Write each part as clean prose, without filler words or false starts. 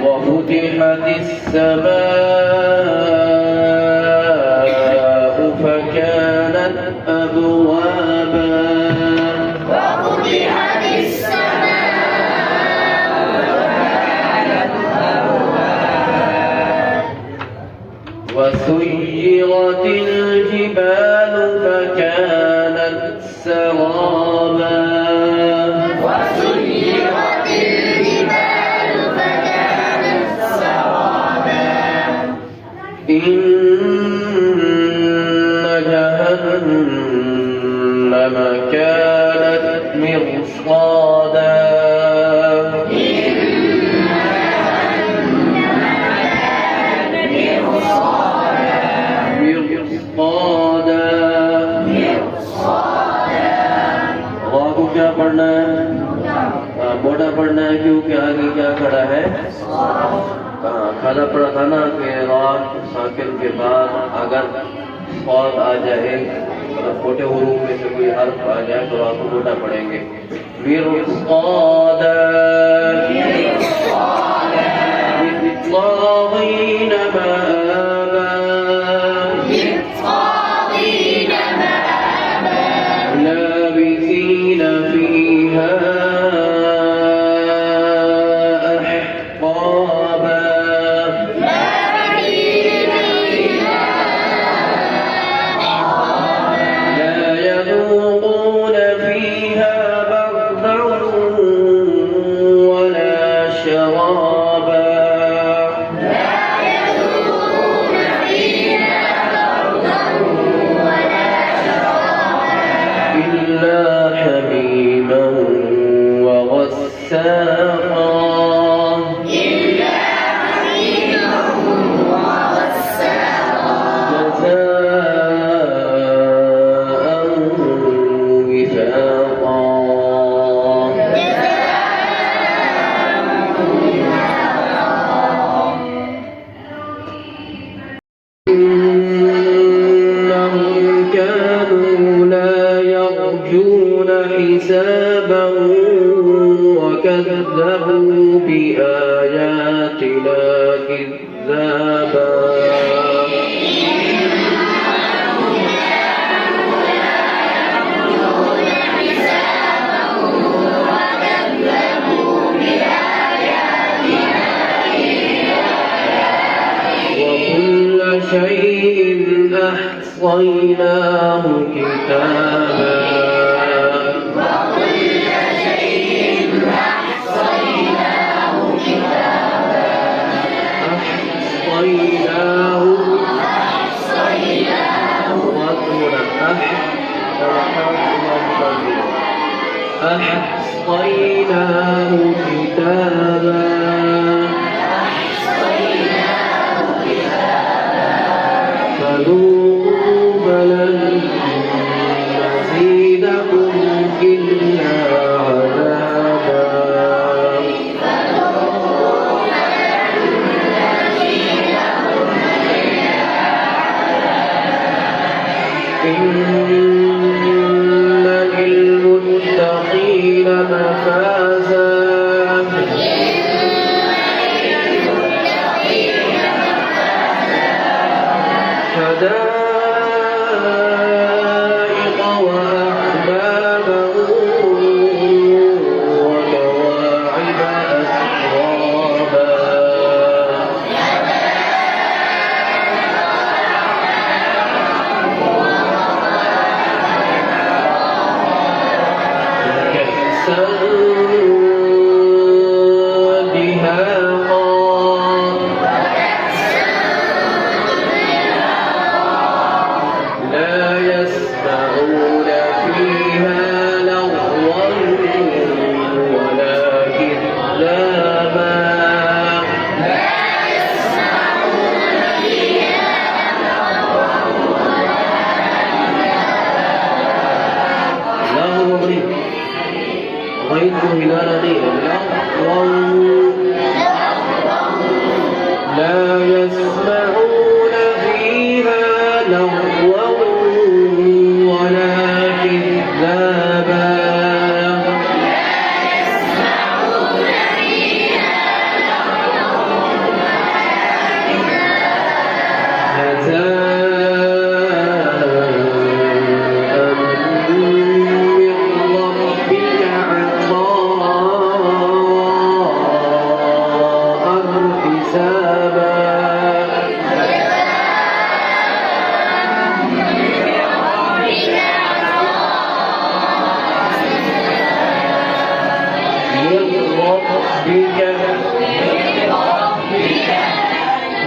وفتحت السماء فكانت أبوابا وفتحت السماء وسيرت الجبال فكانت سرابا وسيرت الجبال فكانت سرابا إن جهنم كانت مرصادا क्या पढ़ना है? मोटा पढ़ना है क्योंकि आगे क्या खड़ा है? खाना पड़ा था ना कि रात साकिन के बाद अगर स्वाद आ जाए मतलब छोटे हुरूफ में से कोई हर्फ आ जाए तो आप मोटा पढ़ेंगे। لابثين فيها أحقابا لا يذوقون فيها بردا ولا شرابا إلا حميما وغساقا جزاء وفاقا إنهم كانوا لا يرجون حسابا وكذبوا بآياتنا كذابا وكل شيء أحصيناه كتابا أحصيناه كتابا فذوقوا فلن نزيدكم إلا عذابا إن للمتقين مفازا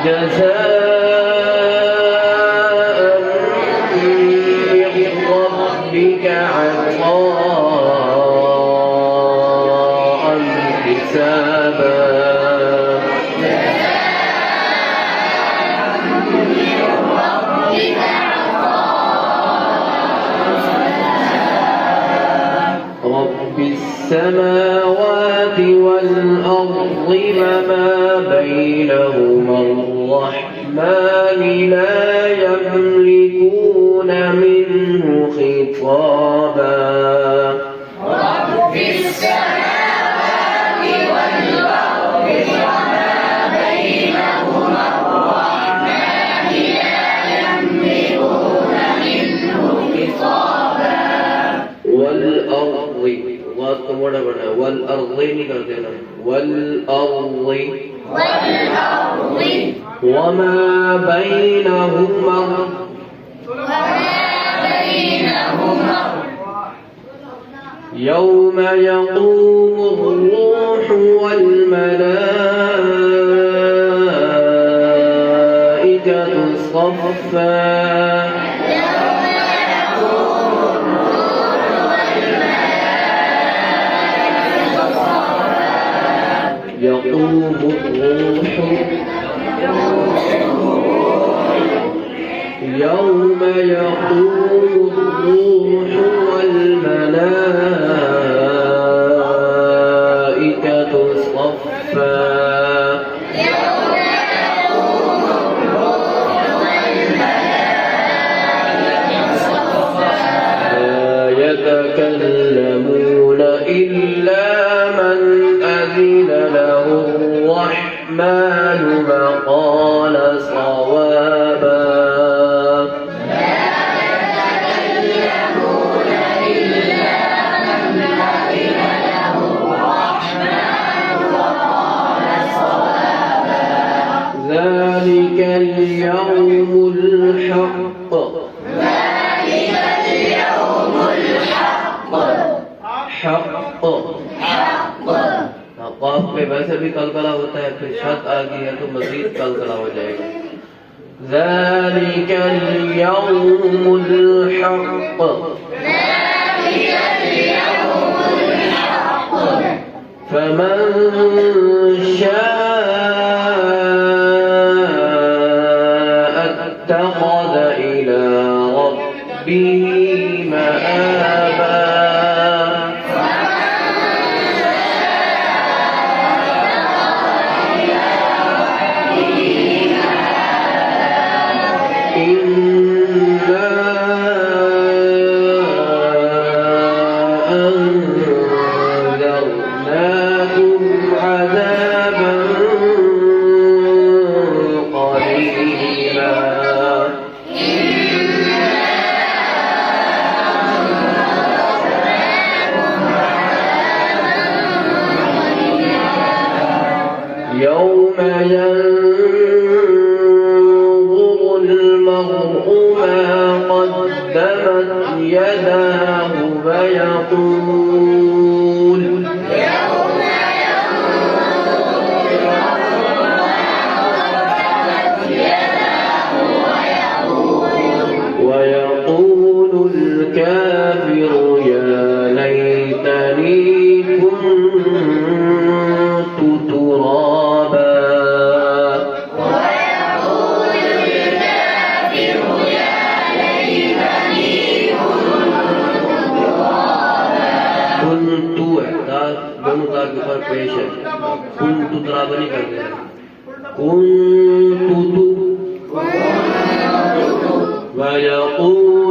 جزاء من ربك عطاء حسابا رب السماوات والأرض وما بينهما الرحمن لا يملكون منه خطابا رب السماوات والأرض وما بينهما الرحمن لا يملكون منه خطابا والأرض बड़ा बड़ा वल अर्ज़ नहीं कर देना वल अर्ज़ वमा बैनहुमा यौम यक़ूमु الروح والملائكة صفا يقوم الروح يوم يقوم الروح والملائكة صفا لا يتكلمون إلا من أذن له الرحمن وقال صوابا لا يتكلمون إلا من أذن له الرحمن وقال صوابا ذلك اليوم الحق ذلك اليوم الحق حق क़ाफ़ पे वैसे भी कलकला होता है फिर शद आ गई है तो मजीद कलकला हो जाएगा ज़ालिकल यौमुल हक़ फमन शाअ अत्तख़ज़ इला रब्बिही मआबा يوم ينظر المرء ما قدمت يداه ويقول ويقول الكافر يا ليتني كنت ترابا दोनों तार के ऊपर पेश है कुंतु तराबा नहीं कर देना कुंतु वयक़ूल